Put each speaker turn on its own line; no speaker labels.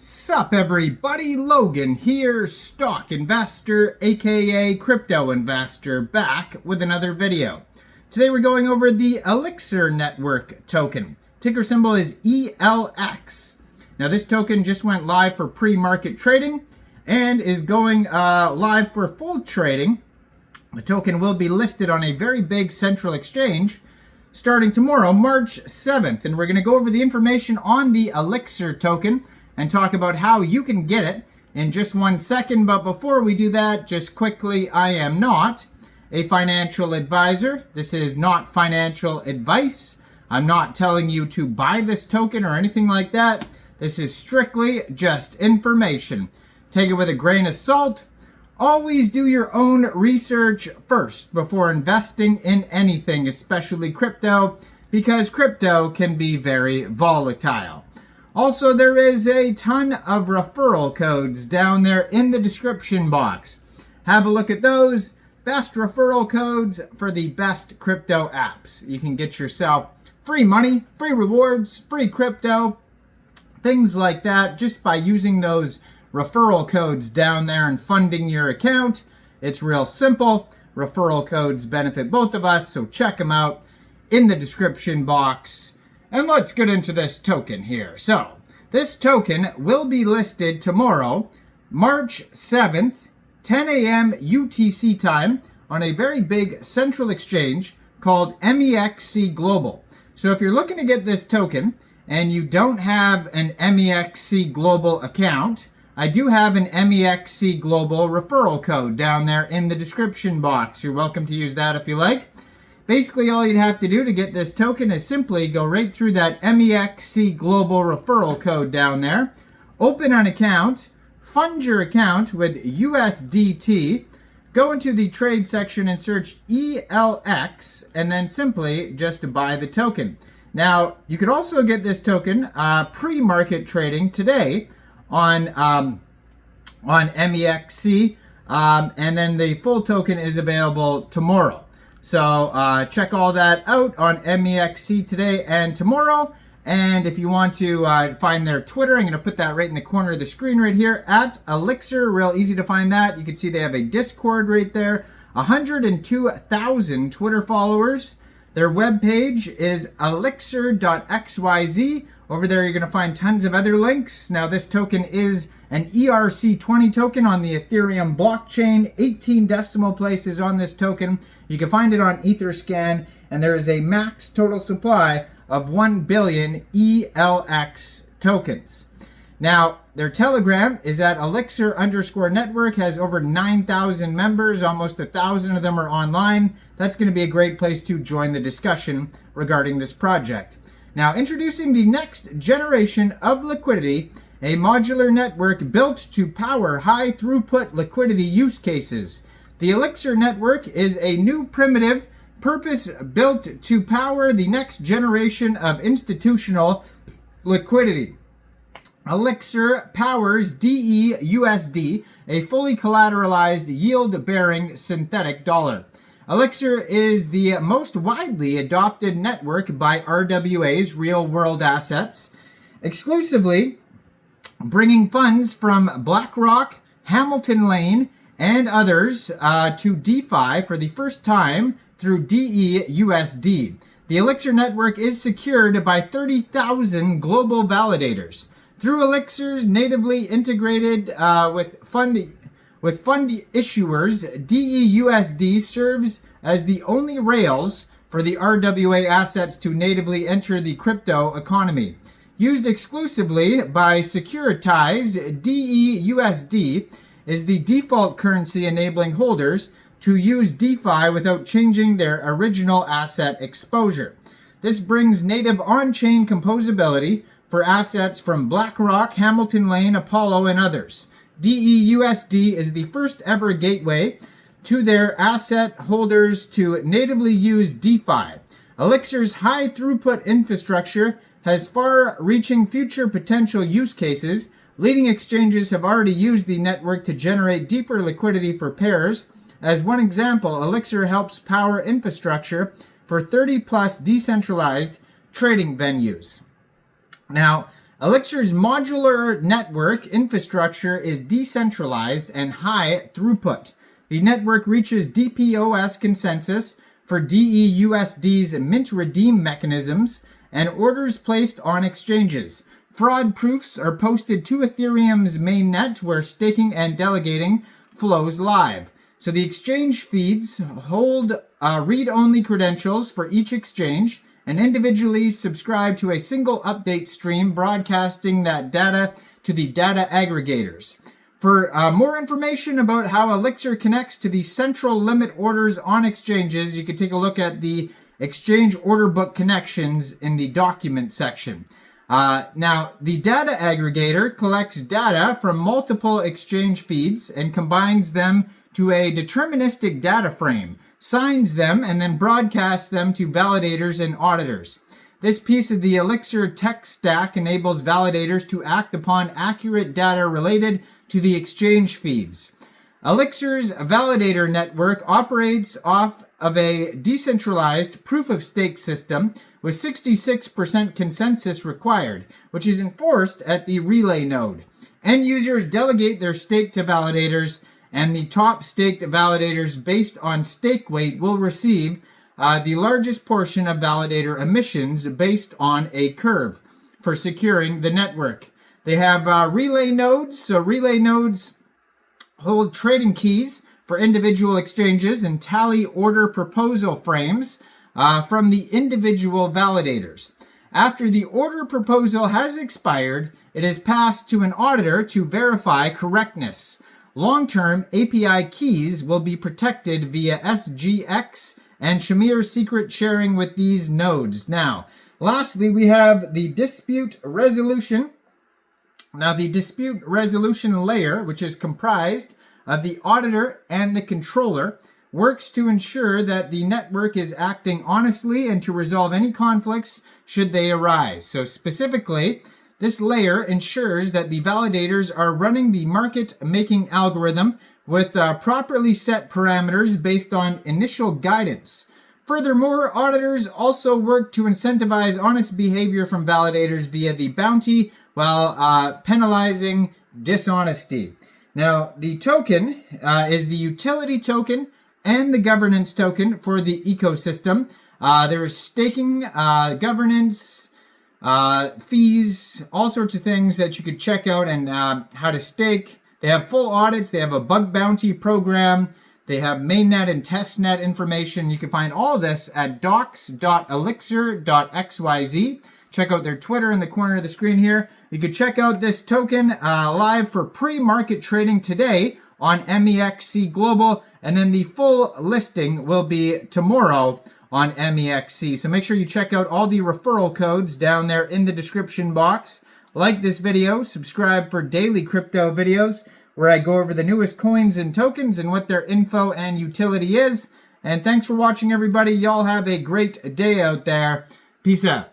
Sup everybody, Logan here, stock investor aka crypto investor, back with another video. Today we're going over the Elixir network token. Ticker symbol is ELX. Now this token just went live for pre-market trading and is going live for full trading. The token will be listed on a very big central exchange starting tomorrow, March 7th, and we're going to go over the information on the Elixir token and talk about how you can get it in just 1 second. But before we do that, just quickly, I am not a financial advisor. This is not financial advice. I'm not telling you to buy this token or anything like that. This is strictly just information. Take it with a grain of salt. Always do your own research first before investing in anything, especially crypto, because crypto can be very volatile. Also, there is a ton of referral codes down there in the description box. Have a look at those. Best referral codes for the best crypto apps. You can get yourself free money, free rewards, free crypto, things like that just by using those referral codes down there and funding your account. It's real simple. Referral codes benefit both of us, so check them out in the description box. And let's get into this token here. So, this token will be listed tomorrow, March 7th, 10 a.m. UTC time, on a very big central exchange called Mexc Global. So if you're looking to get this token and you don't have an Mexc Global account, I do have an Mexc Global referral code down there in the description box. You're welcome to use that if you like. Basically, all you'd have to do to get this token is simply go right through that Mexc Global referral code down there, open an account, fund your account with USDT, go into the trade section and search ELX, and then simply just buy the token. Now, you could also get this token pre-market trading today on Mexc, and then the full token is available tomorrow. So check all that out on Mexc today and tomorrow. And if you want to find their Twitter, I'm going to put that right in the corner of the screen right here, at Elixir. Real easy to find that. You can see they have a Discord right there. 102,000 Twitter followers. Their webpage is elixir.xyz. Over there, you're going to find tons of other links. Now, this token is an ERC20 token on the Ethereum blockchain. 18 decimal places on this token. You can find it on Etherscan, and there is a max total supply of 1 billion ELX tokens. Now, their Telegram is at Elixir_network, has over 9,000 members, almost 1,000 of them are online. That's going to be a great place to join the discussion regarding this project. Now, introducing the next generation of liquidity, a modular network built to power high throughput liquidity use cases. The Elixir network is a new primitive purpose-built to power the next generation of institutional liquidity. Elixir powers DEUSD, a fully collateralized yield-bearing synthetic dollar. Elixir is the most widely adopted network by RWA's real-world assets, exclusively bringing funds from BlackRock, Hamilton Lane, and others to DeFi for the first time through DEUSD. The Elixir network is secured by 30,000 global validators. Through Elixir's natively integrated with fund issuers, DEUSD serves as the only rails for the RWA assets to natively enter the crypto economy. Used exclusively by Securitize, DEUSD is the default currency enabling holders to use DeFi without changing their original asset exposure. This brings native on-chain composability for assets from BlackRock, Hamilton Lane, Apollo, and others. DEUSD is the first ever gateway to their asset holders to natively use DeFi. Elixir's high throughput infrastructure has far-reaching future potential use cases. Leading exchanges have already used the network to generate deeper liquidity for pairs. As one example, Elixir helps power infrastructure for 30-plus decentralized trading venues. Now, Elixir's modular network infrastructure is decentralized and high throughput. The network reaches DPoS consensus for DEUSD's mint redeem mechanisms and orders placed on exchanges. Fraud proofs are posted to Ethereum's mainnet where staking and delegating flows live. So the exchange feeds hold read-only credentials for each exchange and individually subscribe to a single update stream broadcasting that data to the data aggregators. For more information about how Elixir connects to the central limit orders on exchanges, you can take a look at the exchange order book connections in the document section. Now, the data aggregator collects data from multiple exchange feeds and combines them to a deterministic data frame, signs them, and then broadcasts them to validators and auditors. This piece of the Elixir tech stack enables validators to act upon accurate data related to the exchange feeds. Elixir's validator network operates off of a decentralized proof-of-stake system with 66% consensus required, which is enforced at the relay node. End users delegate their stake to validators, and the top staked validators based on stake weight will receive the largest portion of validator emissions based on a curve for securing the network. They have relay nodes, so relay nodes hold trading keys for individual exchanges and tally order proposal frames from the individual validators. After the order proposal has expired, it is passed to an auditor to verify correctness. Long-term API keys will be protected via SGX and Shamir secret sharing with these nodes. Now, lastly, we have the dispute resolution. Now, the dispute resolution layer, which is comprised of the auditor and the controller, works to ensure that the network is acting honestly and to resolve any conflicts should they arise. So specifically, this layer ensures that the validators are running the market-making algorithm with properly set parameters based on initial guidance. Furthermore, auditors also work to incentivize honest behavior from validators via the bounty while penalizing dishonesty. Now, the token is the utility token and the governance token for the ecosystem. There's staking, governance, fees, all sorts of things that you could check out and how to stake. They have full audits. They have a bug bounty program. They have mainnet and testnet information. You can find all of this at docs.elixir.xyz. Check out their Twitter in the corner of the screen here. You can check out this token live for pre-market trading today on Mexc Global, and then the full listing will be tomorrow on Mexc. So make sure you check out all the referral codes down there in the description box. Like this video, subscribe for daily crypto videos where I go over the newest coins and tokens and what their info and utility is. And thanks for watching, everybody. Y'all have a great day out there. Peace out.